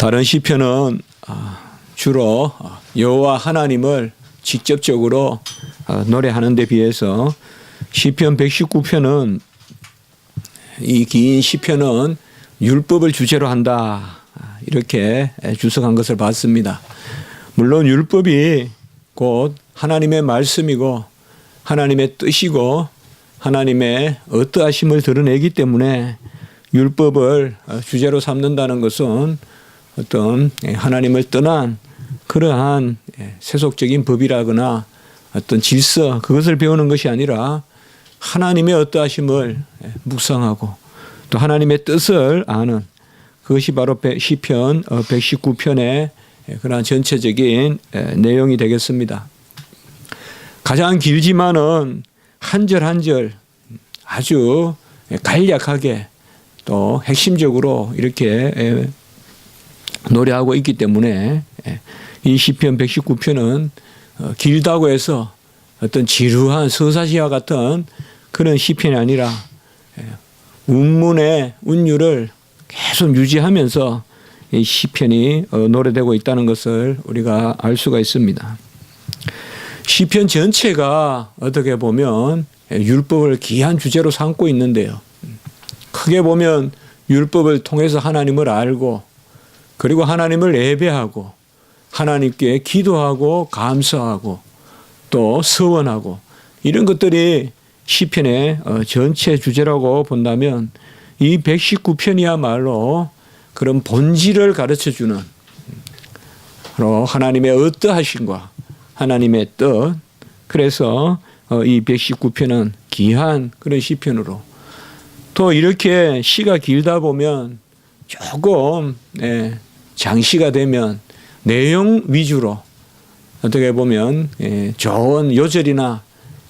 다른 시편은 주로 여호와 하나님을 직접적으로 노래하는 데 비해서 시편 119편은 이 긴 시편은 율법을 주제로 한다 이렇게 주석한 것을 봤습니다. 물론 율법이 곧 하나님의 말씀이고 하나님의 뜻이고 하나님의 어떠하심을 드러내기 때문에 율법을 주제로 삼는다는 것은 어떤 하나님을 떠난 그러한 세속적인 법이라거나 어떤 질서 그것을 배우는 것이 아니라 하나님의 어떠하심을 묵상하고 또 하나님의 뜻을 아는 그것이 바로 시편 119편의 그러한 전체적인 내용이 되겠습니다. 가장 길지만은 한 절 한 절 아주 간략하게 또 핵심적으로 이렇게 노래하고 있기 때문에 이 시편 119편은 길다고 해서 어떤 지루한 서사시와 같은 그런 시편이 아니라 운문의 운율을 계속 유지하면서 이 시편이 노래되고 있다는 것을 우리가 알 수가 있습니다. 시편 전체가 어떻게 보면 율법을 귀한 주제로 삼고 있는데요. 크게 보면 율법을 통해서 하나님을 알고 그리고 하나님을 예배하고 하나님께 기도하고 감사하고 또 서원하고 이런 것들이 시편의 전체 주제라고 본다면 이 119편이야말로 그런 본질을 가르쳐주는 바로 하나님의 어떠하심과 하나님의 뜻 그래서 이 119편은 귀한 그런 시편으로 또 이렇게 시가 길다 보면 조금 장시가 되면 내용 위주로 어떻게 보면 좋은 요절이나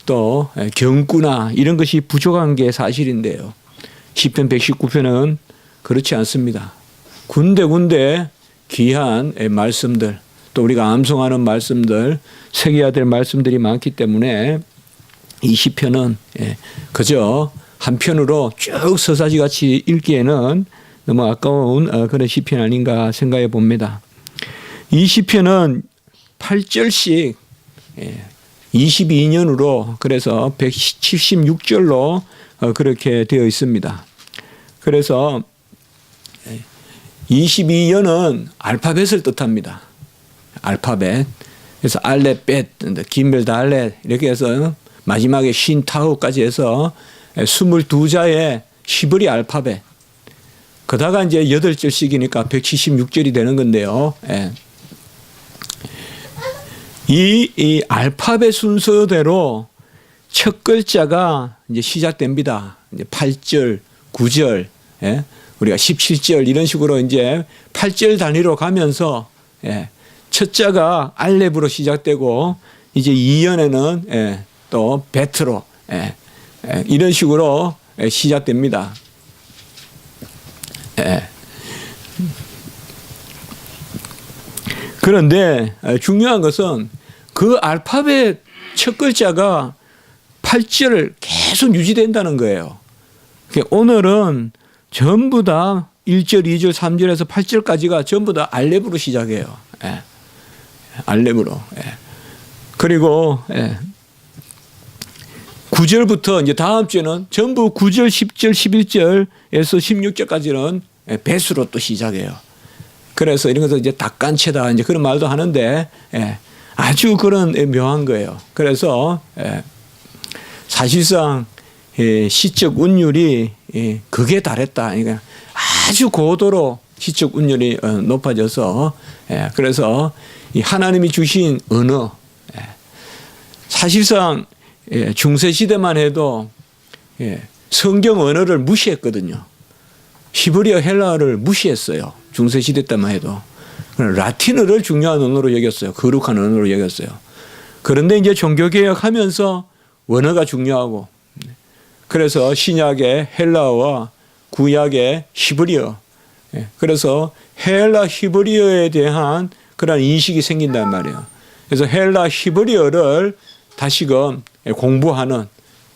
또 경구나 이런 것이 부족한 게 사실인데요. 시편 119편은 그렇지 않습니다. 군데군데 귀한 말씀들 또 우리가 암송하는 말씀들 새겨야 될 말씀들이 많기 때문에 이 시편은 그저 한편으로 쭉 서사지같이 읽기에는 너무 아까운 그런 시편 아닌가 생각해 봅니다. 이 시편은 8절씩 22년으로 그래서 176절로 그렇게 되어 있습니다. 그래서 22년은 알파벳을 뜻합니다. 알파벳. 그래서 알렛벳, 기멜 달렛 이렇게 해서 마지막에 신 타우까지 해서 22자의 히브리 알파벳. 그다가 이제 8절씩이니까 176절이 되는 건데요. 이 알파벳 순서대로 첫 글자가 이제 시작됩니다. 이제 8절, 9절, 우리가 17절 이런 식으로 이제 8절 단위로 가면서 첫 자가 알렙으로 시작되고 이제 2연에는 또 베트로 이런 식으로 시작됩니다. 그런데 중요한 것은 그 알파벳 첫 글자가 8절 계속 유지된다는 거예요. 오늘은 전부 다 1절, 2절, 3절에서 8절까지가 전부 다 알렙으로 시작해요. 알렙으로. 그리고 9절부터 이제 다음 주에는 전부 9절, 10절, 11절에서 16절까지는 배수로 또 시작해요. 그래서 이런 것을 이제 닭간채다 이제 그런 말도 하는데 아주 그런 묘한 거예요. 그래서 사실상 시적 운율이 극에 달했다. 그러니까 아주 고도로 시적 운율이 높아져서 그래서 이 하나님이 주신 언어 사실상 중세 시대만 해도 성경 언어를 무시했거든요. 히브리어 헬라어를 무시했어요. 중세 시대 때만 해도. 라틴어를 중요한 언어로 여겼어요. 거룩한 언어로 여겼어요. 그런데 이제 종교개혁하면서 원어가 중요하고 그래서 신약의 헬라어와 구약의 히브리어 그래서 헬라 히브리어에 대한 그런 인식이 생긴단 말이에요. 그래서 헬라 히브리어를 다시금 공부하는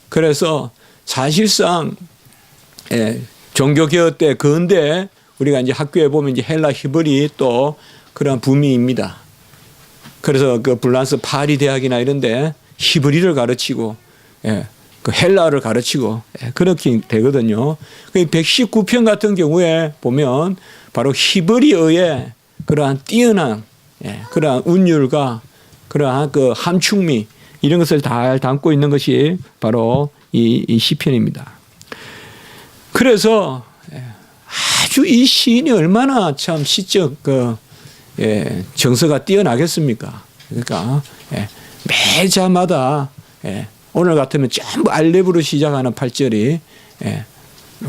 그래서 사실상 종교개혁 때 근대 우리가 이제 학교에 보면 이제 헬라 히브리 또 그런 부미입니다. 그래서 그 불란스 파리 대학이나 이런데 히브리를 가르치고, 예, 그 헬라를 가르치고, 예, 그렇게 되거든요. 그 119편 같은 경우에 보면 바로 히브리어의 그러한 뛰어난, 예, 그러한 운율과 그러한 그 함축미 이런 것을 잘 담고 있는 것이 바로 이 시편입니다. 그래서 아주 이 시인이 얼마나 참 시적 정서가 뛰어나겠습니까? 그러니까 매자마다 오늘 같으면 전부 알렙으로 시작하는 8절이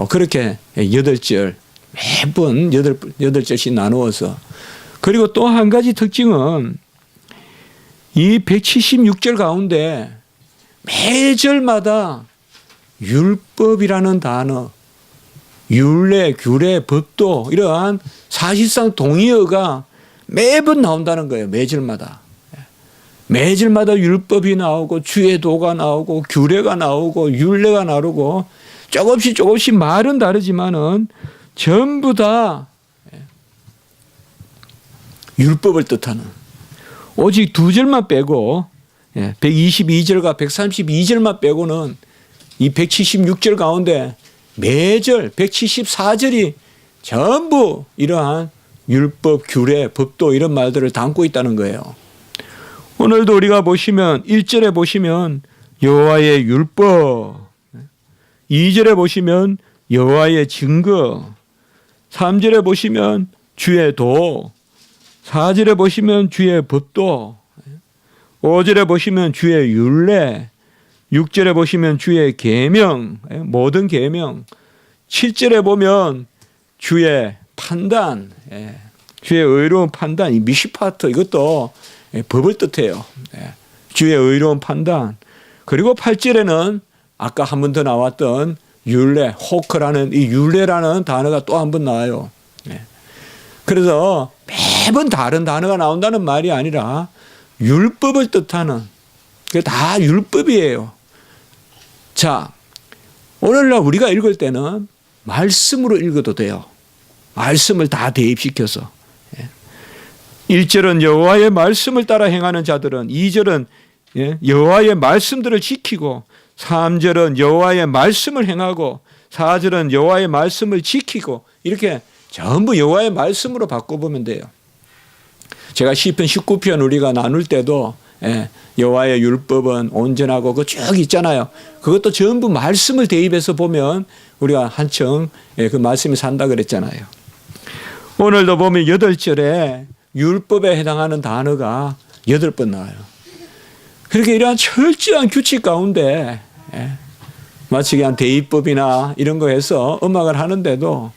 그렇게 8절 매번 8절씩 나누어서, 그리고 또 한 가지 특징은 이 176절 가운데 매절마다 율법이라는 단어, 율례, 규례, 법도 이러한 사실상 동의어가 매번 나온다는 거예요. 매절마다. 매절마다 율법이 나오고 주의 도가 나오고 규례가 나오고 율례가 나오고 조금씩 말은 다르지만은 전부 다 율법을 뜻하는, 오직 2절만 빼고 122절과 132절만 빼고는 이 176절 가운데 매절 174절이 전부 이러한 율법, 규례, 법도 이런 말들을 담고 있다는 거예요. 오늘도 우리가 보시면 1절에 보시면 여호와의 율법, 2절에 보시면 여호와의 증거, 3절에 보시면 주의 도, 4절에 보시면 주의 법도, 5절에 보시면 주의 율례, 6절에 보시면 주의 계명, 모든 계명, 7절에 보면 주의 판단, 주의 의로운 판단, 이 미시파트 이것도 법을 뜻해요. 주의 의로운 판단. 그리고 8절에는 아까 한 번 더 나왔던 율례, 호크라는 이 율례라는 단어가 또 한 번 나와요. 그래서 매번 다른 단어가 나온다는 말이 아니라 율법을 뜻하는, 그게 다 율법이에요. 자, 오늘날 우리가 읽을 때는 말씀으로 읽어도 돼요. 말씀을 다 대입시켜서. 1절은 여호와의 말씀을 따라 행하는 자들은, 2절은 여호와의 말씀들을 지키고, 3절은 여호와의 말씀을 행하고, 4절은 여호와의 말씀을 지키고, 이렇게 전부 여호와의 말씀으로 바꿔보면 돼요. 제가 시편 19편 우리가 나눌 때도 여호와의 율법은 온전하고 그 쭉 있잖아요. 그것도 전부 말씀을 대입해서 보면 우리가 한층 그 말씀이 산다 그랬잖아요. 오늘도 보면 8절에 율법에 해당하는 단어가 8번 나와요. 그렇게 이러한 철저한 규칙 가운데 마치 그냥 대입법이나 이런 거 해서 음악을 하는데도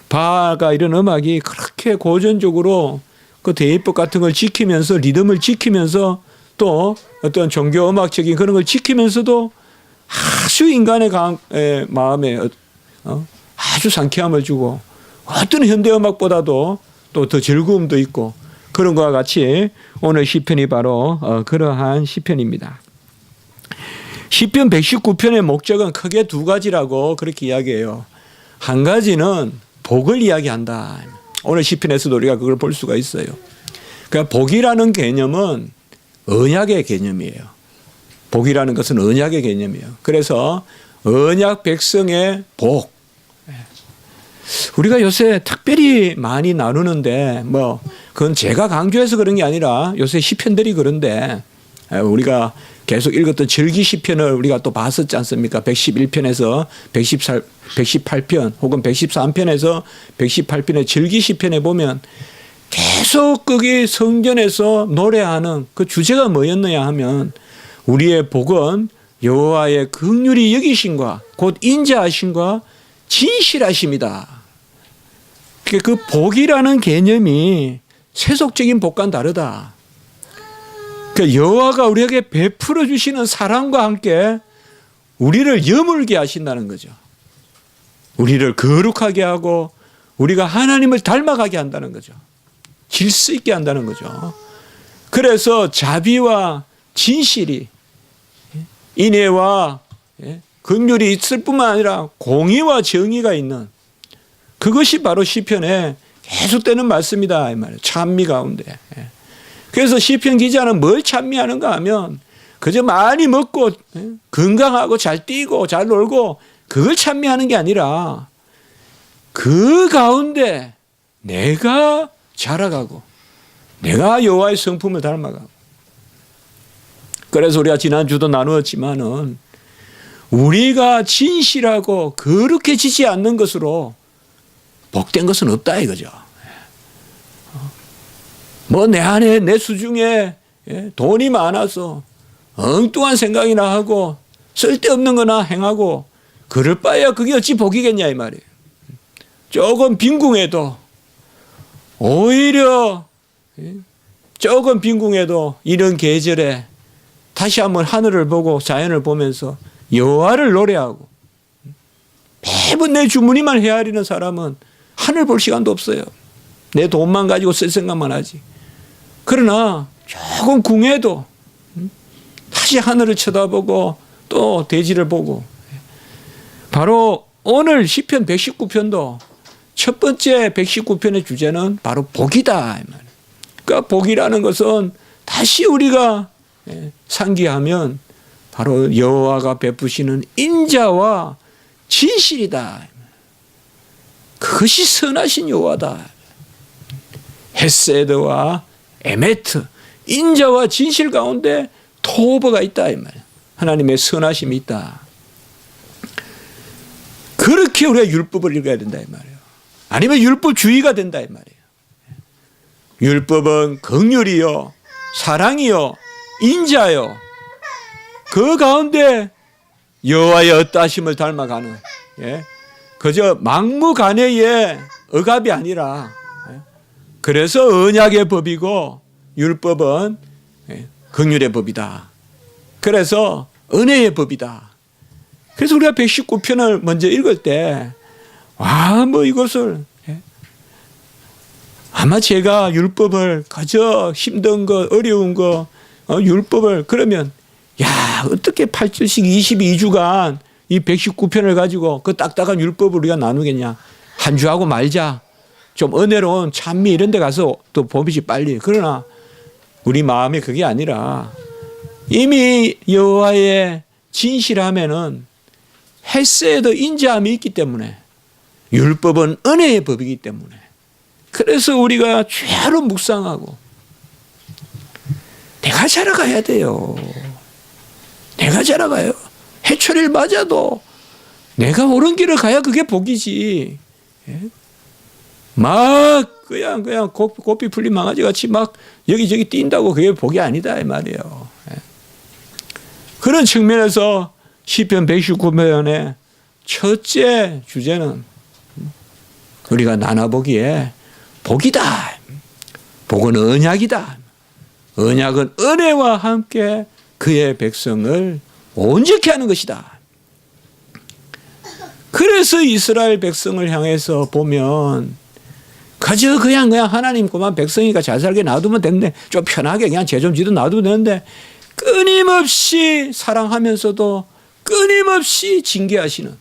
바가 이런 음악이 그렇게 고전적으로 그 대입법 같은 걸 지키면서 리듬을 지키면서 또 어떤 종교 음악적인 그런 걸 지키면서도 아주 인간의 마음에 아주 상쾌함을 주고 어떤 현대 음악보다도 또 더 즐거움도 있고 그런 것과 같이 오늘 시편이 바로 그러한 시편입니다. 시편 119편의 목적은 크게 두 가지라고 그렇게 이야기해요. 한 가지는 복을 이야기한다. 오늘 시편에서도 우리가 그걸 볼 수가 있어요. 그러니까 복이라는 개념은 언약의 개념이에요. 복이라는 것은 언약의 개념이에요. 그래서 언약 백성의 복. 우리가 요새 특별히 많이 나누는데 그건 제가 강조해서 그런 게 아니라 요새 시편들이 그런데 우리가 계속 읽었던 절기 시편을 우리가 또 봤었지 않습니까? 111편에서 118편 혹은 113편에서 118편의 절기 시편에 보면 계속 거기 성전에서 노래하는 그 주제가 뭐였느냐 하면 우리의 복은 여호와의 긍휼히 여기심과 곧 인자하심과 진실하심이다. 그 복이라는 개념이 세속적인 복과는 다르다. 그러니까 여호와가 우리에게 베풀어 주시는 사랑과 함께 우리를 여물게 하신다는 거죠. 우리를 거룩하게 하고 우리가 하나님을 닮아가게 한다는 거죠. 질서 있게 한다는 거죠. 그래서 자비와 진실이 인애와 긍휼이 있을 뿐만 아니라 공의와 정의가 있는 그것이 바로 시편에 계속되는 말씀이다 이 말이에요. 찬미 가운데. 그래서 시편 기자는 뭘 찬미하는가 하면 그저 많이 먹고 건강하고 잘 뛰고 잘 놀고 그걸 찬미하는 게 아니라 그 가운데 내가 자라가고 내가 여호와의 성품을 닮아가고. 그래서 우리가 지난주도 나누었지만은 우리가 진실하고 거룩해지지 않는 것으로 복된 것은 없다 이거죠. 뭐 내 안에 내 수중에 돈이 많아서 엉뚱한 생각이나 하고 쓸데없는 거나 행하고 그럴 바에야 그게 어찌 복이겠냐 이 말이에요. 조금 빈궁해도 오히려 조금 빈궁해도 이런 계절에 다시 한번 하늘을 보고 자연을 보면서 여호와를 노래하고 매번 내 주머니만 헤아리는 사람은 하늘 볼 시간도 없어요. 내 돈만 가지고 쓸 생각만 하지. 그러나 조금 궁해도 다시 하늘을 쳐다보고 또 대지를 보고. 바로 오늘 시편 119편도 첫 번째 119편의 주제는 바로 복이다. 그러니까 복이라는 것은 다시 우리가 상기하면 바로 여호와가 베푸시는 인자와 진실이다. 그것이 선하신 여호와다. 헤세드와 에메트, 인자와 진실 가운데 토버가 있다 이 말이에요. 하나님의 선하심이 있다. 그렇게 우리가 율법을 읽어야 된다 이 말이에요. 아니면 율법주의가 된다 이 말이에요. 율법은 긍휼이요 사랑이요 인자요 그 가운데 여호와의 어떠하심을 닮아가는 그저 막무가내의 억압이 아니라 그래서 언약의 법이고 율법은 긍휼의 법이다. 그래서 은혜의 법이다. 그래서 우리가 119편을 먼저 읽을 때 뭐 이것을 아마 제가 율법을 그저 힘든 거 어려운 거 율법을 그러면 야 어떻게 8절씩 22주간 이 119편을 가지고 그 딱딱한 율법을 우리가 나누겠냐. 한 주하고 말자. 좀 은혜로운 찬미 이런 데 가서 또 보이지 빨리. 그러나 우리 마음이 그게 아니라 이미 여호와의 진실함에는 헤세드 인자함이 있기 때문에 율법은 은혜의 법이기 때문에 그래서 우리가 죄로 묵상하고 내가 자라가야 돼요. 내가 자라가요. 해초리를 맞아도 내가 옳은 길을 가야 그게 복이지. 막 그냥 고삐 풀린 망아지 같이 막 여기저기 뛴다고 그게 복이 아니다 이 말이에요. 그런 측면에서 시편 119편의 첫째 주제는 우리가 나눠보기에 복이다. 복은 언약이다. 언약은 은혜와 함께 그의 백성을 온전케 하는 것이다. 그래서 이스라엘 백성을 향해서 보면 그저 그냥 하나님 그만 백성이니까 잘 살게 놔두면 되는데 좀 편하게 그냥 죄 좀 지도 놔두면 되는데 끊임없이 사랑하면서도 끊임없이 징계하시는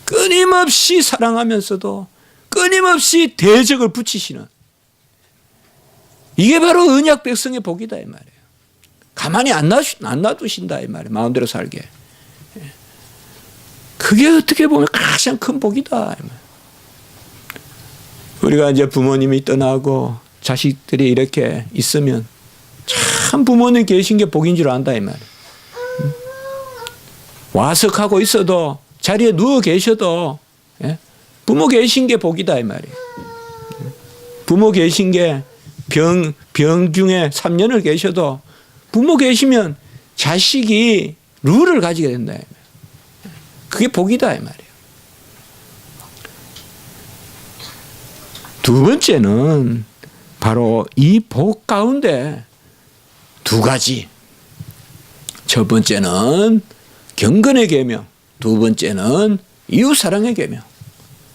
끊임없이 사랑하면서도 끊임없이 대적을 붙이시는 이게 바로 언약 백성의 복이다 이 말이에요. 가만히 안 놔두신다 이 말이에요. 마음대로 살게. 그게 어떻게 보면 가장 큰 복이다 이 말이에요. 우리가 이제 부모님이 떠나고 자식들이 이렇게 있으면 참 부모님 계신 게 복인 줄 안다 이 말이에요. 와석하고 있어도 자리에 누워 계셔도 부모 계신 게 복이다 이 말이에요. 부모 계신 게 병 중에 3년을 계셔도 부모 계시면 자식이 룰을 가지게 된다 이 말이에요. 그게 복이다 이 말이에요. 두 번째는 바로 이 복 가운데 두 가지. 첫 번째는 경건의 계명, 두 번째는 이웃사랑의 계명.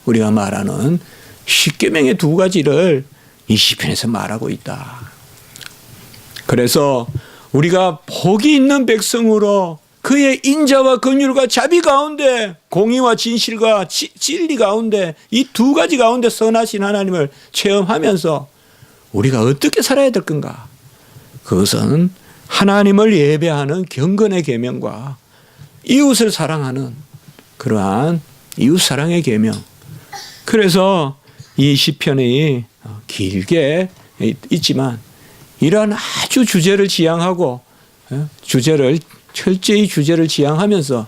우리가 말하는 십계명의 두 가지를 이 시편에서 말하고 있다. 그래서 우리가 복이 있는 백성으로 그의 인자와 긍휼과 자비 가운데 공의와 진실과 진리 가운데 이 두 가지 가운데 선하신 하나님을 체험하면서 우리가 어떻게 살아야 될 건가? 그것은 하나님을 예배하는 경건의 계명과 이웃을 사랑하는 그러한 이웃 사랑의 계명. 그래서 이 시편이 길게 있지만 이러한 아주 주제를 지향하고 철저히 주제를 지향하면서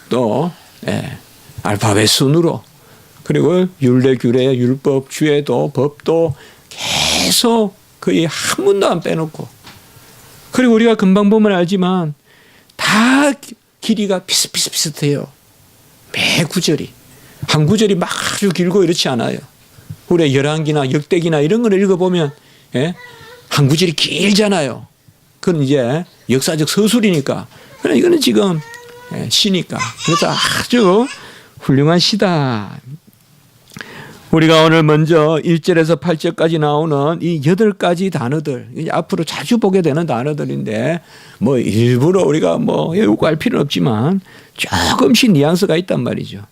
또 알파벳 순으로 그리고 율례, 규례, 율법, 주례도 법도 계속 거의 한 문도 안 빼놓고 그리고 우리가 금방 보면 알지만 다 길이가 비슷해요. 매 구절이. 한 구절이 막 아주 길고 이렇지 않아요. 우리 열왕기나 역대기나 이런 걸 읽어보면 한 구절이 길잖아요. 그건 이제 역사적 서술이니까. 그러나 이거는 지금 시니까. 그래서 아주 훌륭한 시다. 우리가 오늘 먼저 1절에서 8절까지 나오는 이 8가지 단어들, 앞으로 자주 보게 되는 단어들인데, 뭐 일부러 우리가 뭐 외우고 필요는 없지만 조금씩 뉘앙스가 있단 말이죠.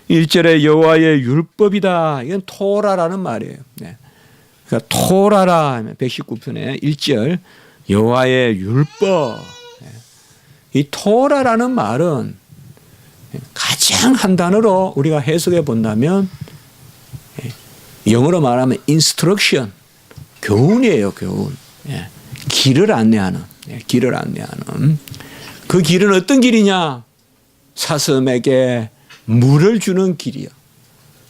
1절에 여호와의 율법이다. 이건 토라라는 말이에요. 그러니까 토라라 119편의 1절 여호와의 율법. 이 토라라는 말은 가장 한 단어로 우리가 해석해 본다면 영어로 말하면 instruction, 교훈이에요, 교훈. 길을 안내하는, 길을 안내하는. 그 길은 어떤 길이냐? 사슴에게 물을 주는 길이요.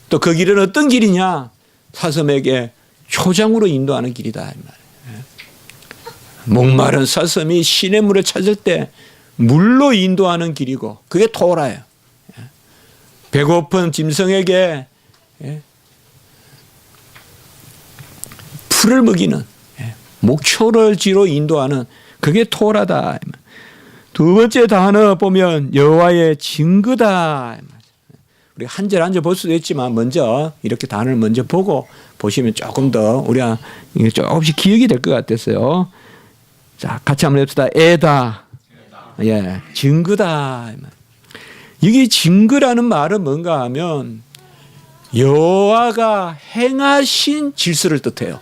또 그 길은 어떤 길이냐? 사슴에게 초장으로 인도하는 길이다. 이 말이에요. 목마른 사슴이 시냇물을 찾을 때 물로 인도하는 길이고 그게 토라예요. 배고픈 짐승에게 풀을 먹이는 목초를지로 인도하는 그게 토라다. 두 번째 단어 보면 여호와의 증거다. 우리 한 절 한 절 볼 수도 있지만 먼저 이렇게 단어를 먼저 보고 보시면 조금 더 우리가 조금씩 기억이 될 것 같았어요. 자, 같이 한번 해봅시다. 애다. 증거다. 이게 증거라는 말은 뭔가 하면 여호와가 행하신 질서를 뜻해요.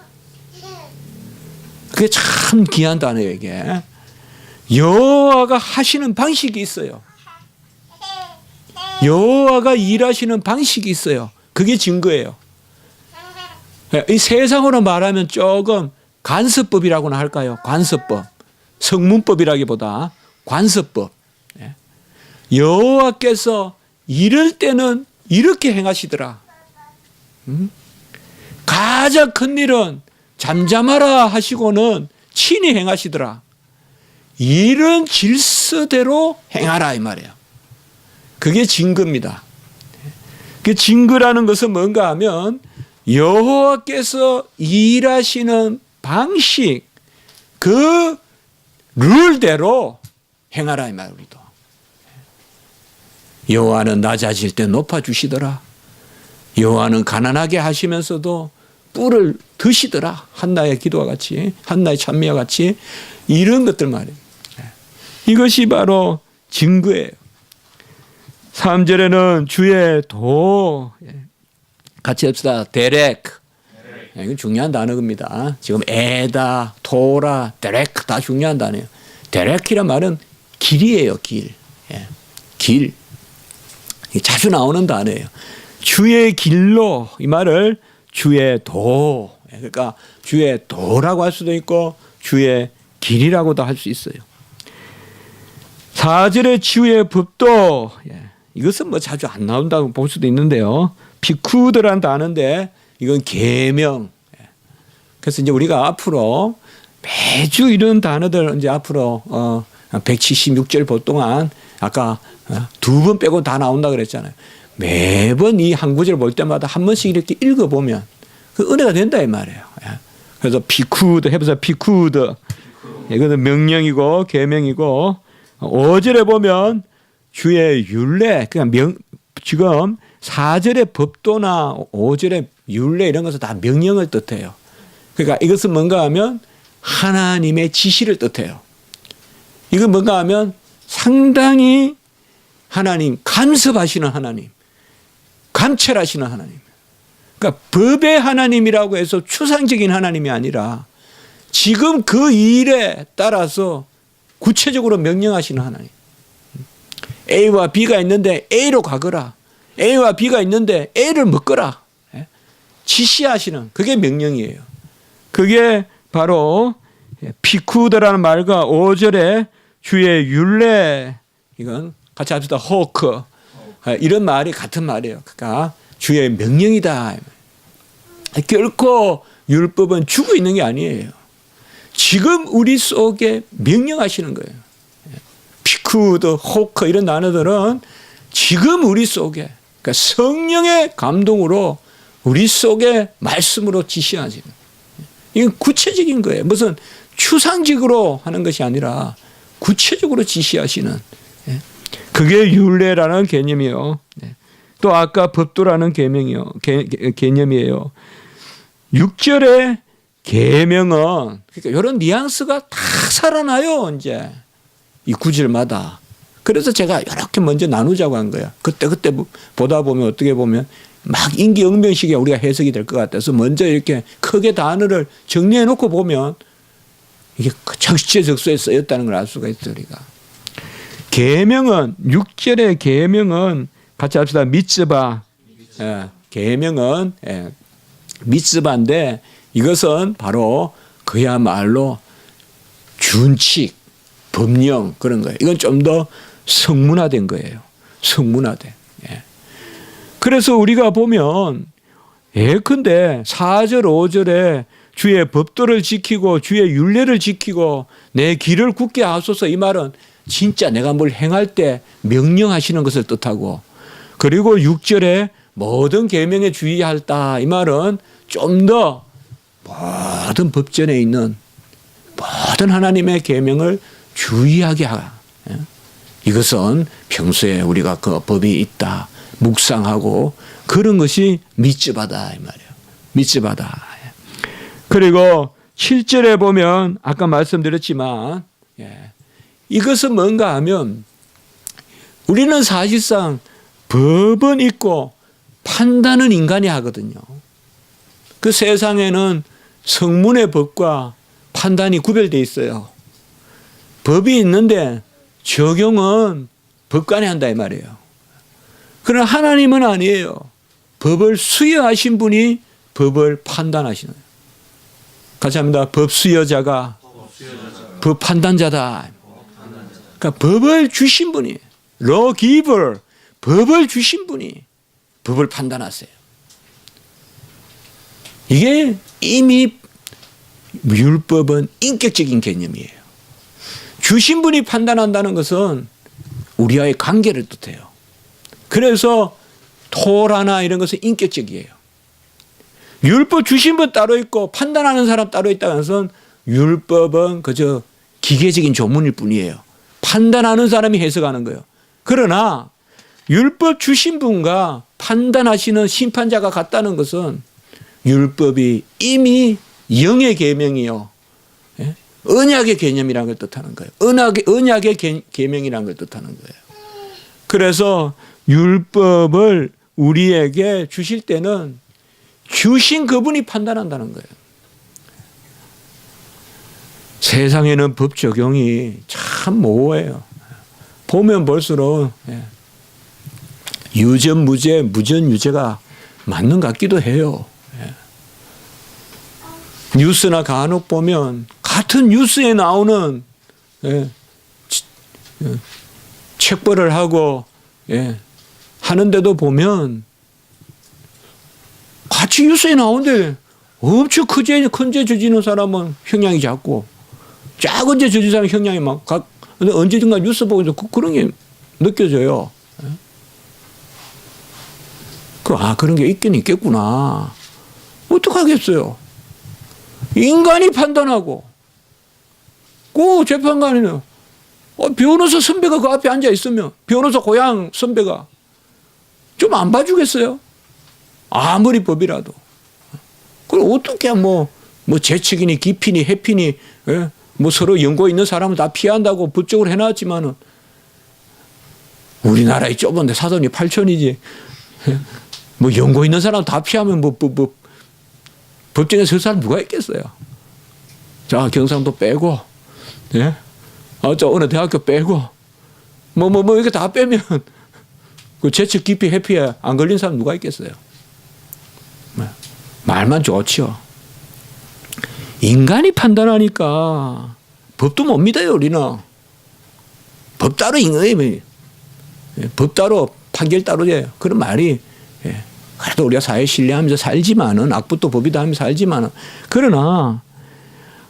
그게 참 귀한 단어예요, 이게. 여호와가 하시는 방식이 있어요. 여호와가 일하시는 방식이 있어요. 그게 증거예요. 이 세상으로 말하면 조금 관습법이라고나 할까요? 관습법. 성문법이라기보다 관습법. 여호와께서 이럴 때는 이렇게 행하시더라. 가장 큰 일은 잠잠하라 하시고는 친히 행하시더라. 이런 질서대로 행하라 이 말이에요. 그게 증거입니다. 그 증거라는 것은 뭔가 하면 여호와께서 일하시는 방식, 그 룰대로 행하라 이 말이에요. 우리도. 여호와는 낮아질 때 높아주시더라. 여호와는 가난하게 하시면서도 뿔을 드시더라. 한나의 기도와 같이, 한나의 찬미와 같이 이런 것들 말이에요. 이것이 바로 증거예요. 3절에는 주의 도, 같이 합시다. 데렉. 이건 중요한 단어입니다. 지금 에다, 토라, 데렉 다 중요한 단어예요. 데렉이란 말은 길이에요. 길. 길. 자주 나오는 단어예요. 주의 길로 이 말을 주의 도, 그러니까 주의 도라고 할 수도 있고 주의 길이라고도 할 수 있어요. 4절의 주의 법도, 이것은 뭐 자주 안 나온다고 볼 수도 있는데요. 피쿠드란 단어인데 이건 계명. 그래서 이제 우리가 앞으로 매주 이런 단어들 이제 앞으로 176절 볼 동안 아까 두 번 빼고 다 나온다 그랬잖아요. 매번 이 한 구절 볼 때마다 한 번씩 이렇게 읽어보면 그 은혜가 된다 이 말이에요. 그래서 피쿠드 해보세요. 피쿠드. 이거는 명령이고 계명이고 5절에 보면 주의 율례, 그냥 지금 4절의 법도나 5절의 율례 이런 것은 다 명령을 뜻해요. 그러니까 이것은 뭔가 하면 하나님의 지시를 뜻해요. 이건 뭔가 하면 상당히 하나님 간섭하시는 하나님, 감찰하시는 하나님. 그러니까 법의 하나님이라고 해서 추상적인 하나님이 아니라 지금 그 일에 따라서 구체적으로 명령하시는 하나님. A와 B가 있는데 A로 가거라. A와 B가 있는데 A를 먹거라. 지시하시는 그게 명령이에요. 그게 바로 피쿠드라는 말과 5절에 주의 율례, 이건 같이 합시다. 호크. 이런 말이 같은 말이에요. 그러니까 주의 명령이다. 결코 율법은 주고 있는 게 아니에요. 지금 우리 속에 명령하시는 거예요. 피쿠드, 호크 이런 단어들은 지금 우리 속에, 그러니까 성령의 감동으로 우리 속에 말씀으로 지시하시는. 이건 구체적인 거예요. 무슨 추상적으로 하는 것이 아니라 구체적으로 지시하시는. 그게 율례라는 개념이요. 또 아까 법도라는 개념이에요. 6절의 계명은 그러니까 이런 뉘앙스가 다 살아나요. 이제 이 구절마다. 그래서 제가 이렇게 먼저 나누자고 한 거야. 그때 보다 보면 어떻게 보면 막 임기응변식에 우리가 해석이 될 것 같아서 먼저 이렇게 크게 단어를 정리해 놓고 보면 이게 적시적소에 쓰였다는 걸 알 수가 있어요. 우리가. 계명은 6절의 계명은 같이 합시다. 미tz바. 계명은 미tz바인데 이것은 바로 그야말로 준칙, 법령 그런 거예요. 이건 좀 더 성문화된 거예요. 성문화된. 그래서 우리가 보면 예컨대 4절 5절에 주의 법도를 지키고 주의 율례를 지키고 내 길을 굳게 하소서, 이 말은 진짜 내가 뭘 행할 때 명령하시는 것을 뜻하고, 그리고 6절에 모든 계명에 주의할다, 이 말은 좀 더 모든 법전에 있는 모든 하나님의 계명을 주의하게 하라. 이것은 평소에 우리가 그 법이 있다 묵상하고 그런 것이 미tz바다 이 말이에요. 미tz바다. 그리고 7절에 보면 아까 말씀드렸지만 이것은 뭔가 하면 우리는 사실상 법은 있고 판단은 인간이 하거든요. 그 세상에는 성문의 법과 판단이 구별되어 있어요. 법이 있는데 적용은 법관이 한다 이 말이에요. 그러나 하나님은 아니에요. 법을 수여하신 분이 법을 판단하시는 거예요. 같이 합니다. 법 수여자가 법 판단자다. 그러니까 법을 주신 분이, law giver, 법을 주신 분이 법을 판단하세요. 이게 이미 율법은 인격적인 개념이에요. 주신 분이 판단한다는 것은 우리와의 관계를 뜻해요. 그래서 토라나 이런 것은 인격적이에요. 율법 주신 분 따로 있고 판단하는 사람 따로 있다는 것은 율법은 그저 기계적인 조문일 뿐이에요. 판단하는 사람이 해석하는 거예요. 그러나 율법 주신 분과 판단하시는 심판자가 같다는 것은 율법이 이미 영의 계명이요, 언약의 개념이라는 걸 뜻하는 거예요. 언약의 계명이라는 걸 뜻하는 거예요. 그래서 율법을 우리에게 주실 때는 주신 그분이 판단한다는 거예요. 세상에는 법 적용이 참 모호해요. 보면 볼수록 유전무죄, 무전유죄가 맞는 것 같기도 해요. 뉴스나 간혹 보면 같은 뉴스에 나오는 책벌을 하고 하는데도 보면 같이 뉴스에 나오는데 엄청 큰 죄 저지르는 사람은 형량이 작고 작은 죄 저지르는 사람은 형량이 막 언제든가 뉴스 보고 그런 게 느껴져요. 그런 게 있긴 있겠구나. 어떡하겠어요. 인간이 판단하고 그 재판관에는 변호사 선배가 그 앞에 앉아 있으면 변호사 고향 선배가 좀 안 봐주겠어요? 아무리 법이라도. 그럼 어떻게 뭐 재측이니 기피니 해피니 뭐 서로 연고 있는 사람은 다 피한다고 법적으로 해놨지만은 우리나라에 좁은데 사돈이 8천이지. 뭐 연고 있는 사람 다 피하면 법정에 설 사람 누가 있겠어요. 자, 경상도 빼고, 예? 저 어느 대학교 빼고, 이렇게 다 빼면 그 재측 기피 회피에 안 걸린 사람 누가 있겠어요. 말만 좋죠. 인간이 판단하니까 법도 못 믿어요, 우리는. 법 따로 인거예요. 법 따로 판결 따로예요. 그런 말이. 그래도 우리가 사회 신뢰하면서 살지만은, 악부도 법이다 하면서 살지만은, 그러나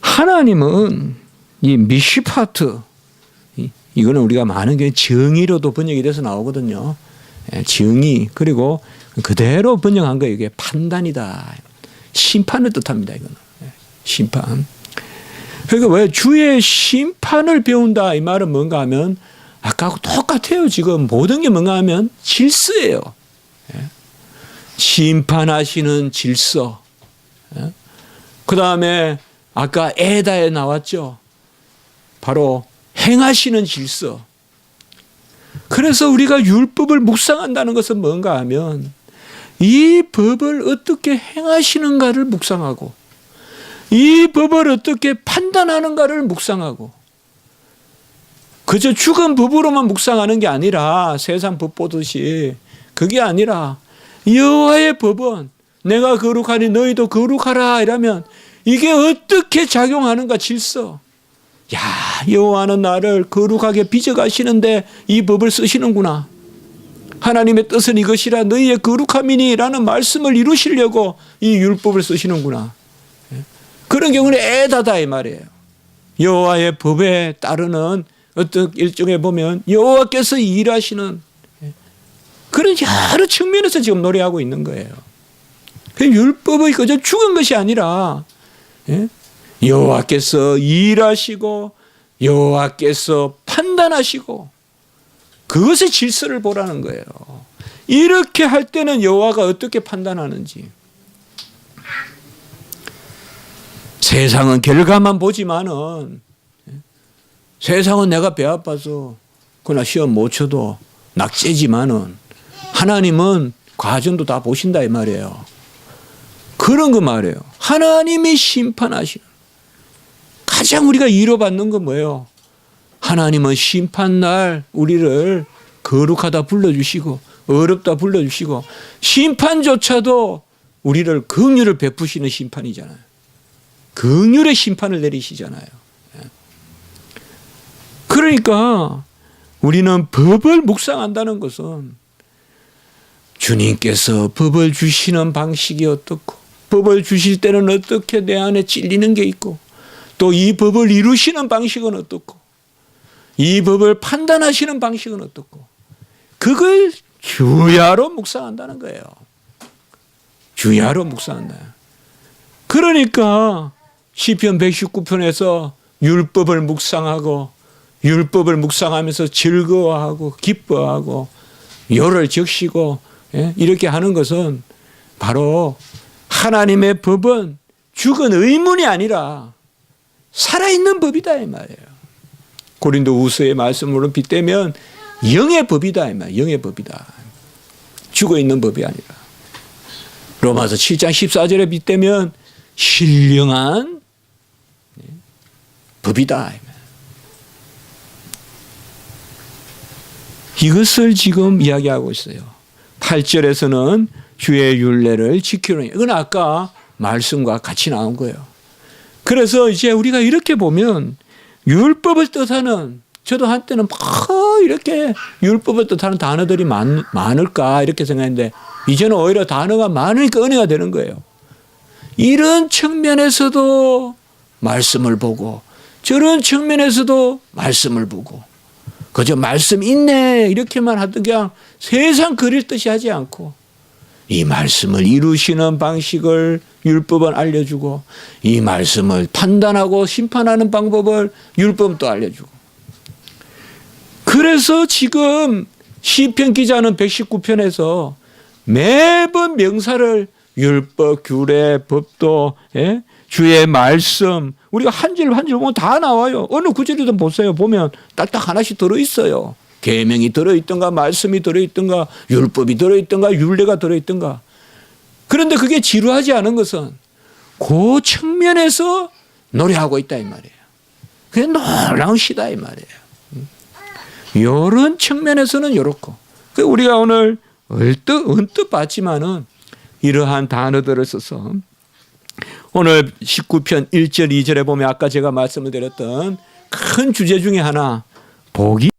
하나님은 이 미시파트, 이거는 우리가 많은 게 정의로도 번역이 돼서 나오거든요. 정의. 그리고 그대로 번역한 거 이게 판단이다. 심판을 뜻합니다. 이거는. 심판. 그러니까 왜 주의 심판을 배운다 이 말은 뭔가 하면 아까하고 똑같아요. 지금 모든 게 뭔가 하면 질서예요. 심판하시는 질서. 그 다음에 아까 에다에 나왔죠. 바로 행하시는 질서. 그래서 우리가 율법을 묵상한다는 것은 뭔가 하면 이 법을 어떻게 행하시는가를 묵상하고 이 법을 어떻게 판단하는가를 묵상하고 그저 죽은 법으로만 묵상하는 게 아니라 세상 법 보듯이 그게 아니라 여호와의 법은 내가 거룩하니 너희도 거룩하라 이러면 이게 어떻게 작용하는가 질서. 야, 여호와는 나를 거룩하게 빚어가시는데 이 법을 쓰시는구나. 하나님의 뜻은 이것이라 너희의 거룩함이니 라는 말씀을 이루시려고 이 율법을 쓰시는구나. 그런 경우는 에다다 이 말이에요. 여호와의 법에 따르는 어떤 일종에 보면 여호와께서 일하시는 그런 여러 측면에서 지금 노래하고 있는 거예요. 율법의 그저 죽은 것이 아니라 여호와께서 일하시고 여호와께서 판단하시고 그것의 질서를 보라는 거예요. 이렇게 할 때는 여호와가 어떻게 판단하는지. 세상은 결과만 보지만은 세상은 내가 배 아파서 그러나 시험 못 쳐도 낙제지만은 하나님은 과정도 다 보신다 이 말이에요. 그런 거 말이에요. 하나님이 심판하시는. 가장 우리가 위로받는 건 뭐예요? 하나님은 심판날 우리를 거룩하다 불러주시고 어렵다 불러주시고 심판조차도 우리를 긍휼을 베푸시는 심판이잖아요. 긍휼의 심판을 내리시잖아요. 그러니까 우리는 법을 묵상한다는 것은 주님께서 법을 주시는 방식이 어떻고 법을 주실 때는 어떻게 내 안에 찔리는 게 있고 또 이 법을 이루시는 방식은 어떻고 이 법을 판단하시는 방식은 어떻고 그걸 주야로 묵상한다는 거예요. 주야로 묵상한다. 그러니까 시편 119편에서 율법을 묵상하고 율법을 묵상하면서 즐거워하고 기뻐하고 요를 적시고 이렇게 하는 것은 바로 하나님의 법은 죽은 의문이 아니라 살아있는 법이다 이 말이에요. 고린도후서의 말씀으로 빗대면 영의 법이다 이 말이에요. 영의 법이다. 죽어있는 법이 아니라. 로마서 7장 14절에 빗대면 신령한 법이다. 이것을 지금 이야기하고 있어요. 8절에서는 주의 율례를 지키노니. 이건 아까 말씀과 같이 나온 거예요. 그래서 이제 우리가 이렇게 보면 율법을 뜻하는 저도 한때는 막 이렇게 율법을 뜻하는 단어들이 많을까 이렇게 생각했는데 이제는 오히려 단어가 많으니까 은혜가 되는 거예요. 이런 측면에서도 말씀을 보고 저런 측면에서도 말씀을 보고 그저 말씀 있네 이렇게만 하던 그냥 세상 그릴 듯이 하지 않고 이 말씀을 이루시는 방식을 율법은 알려주고 이 말씀을 판단하고 심판하는 방법을 율법은 또 알려주고 그래서 지금 시편 기자는 119편에서 매번 명사를 율법, 규례, 법도 주의 말씀 우리가 한 줄 한 줄 보면 다 나와요. 어느 구절이든 보세요. 보면 딱딱 하나씩 들어있어요. 계명이 들어있던가 말씀이 들어있던가 율법이 들어있던가 율례가 들어있던가. 그런데 그게 지루하지 않은 것은 그 측면에서 노래하고 있다 이 말이에요. 그게 놀라운 시다 이 말이에요. 이런 측면에서는 이렇고 우리가 오늘 언뜻 봤지만은 이러한 단어들을 써서 오늘 19편 1절 2절에 보면 아까 제가 말씀을 드렸던 큰 주제 중에 하나 복이